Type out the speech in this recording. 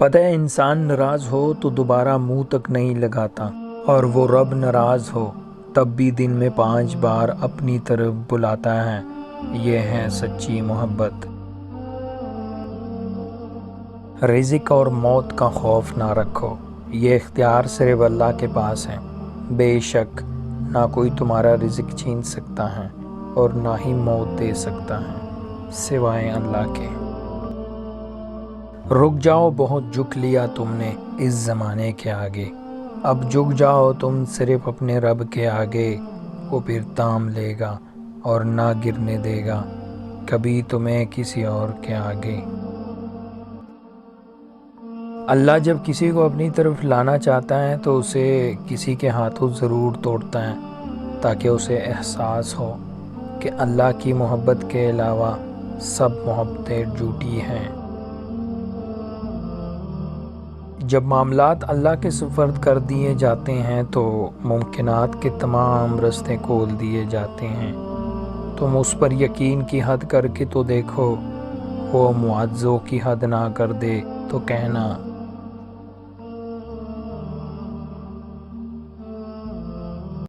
پتہ ہے انسان ناراض ہو تو دوبارہ منہ تک نہیں لگاتا، اور وہ رب ناراض ہو تب بھی دن میں 5 بار اپنی طرف بلاتا ہے۔ یہ ہے سچی محبت۔ رزق اور موت کا خوف نہ رکھو، یہ اختیار صرف اللہ کے پاس ہے۔ بے شک نہ کوئی تمہارا رزق چھین سکتا ہے اور نہ ہی موت دے سکتا ہے سوائے اللہ کے۔ رک جاؤ، بہت جھک لیا تم نے اس زمانے کے آگے، اب جھک جاؤ تم صرف اپنے رب کے آگے۔ وہ پھر تام لے گا اور نہ گرنے دے گا کبھی تمہیں کسی اور کے آگے۔ اللہ جب کسی کو اپنی طرف لانا چاہتا ہے تو اسے کسی کے ہاتھوں ضرور توڑتا ہے، تاکہ اسے احساس ہو کہ اللہ کی محبت کے علاوہ سب محبتیں جھوٹی ہیں۔ جب معاملات اللہ کے سپرد کر دیے جاتے ہیں تو ممکنات کے تمام راستے کھول دیے جاتے ہیں۔ تم اس پر یقین کی حد کر کے تو دیکھو، وہ معجزوں کی حد نہ کر دے تو کہنا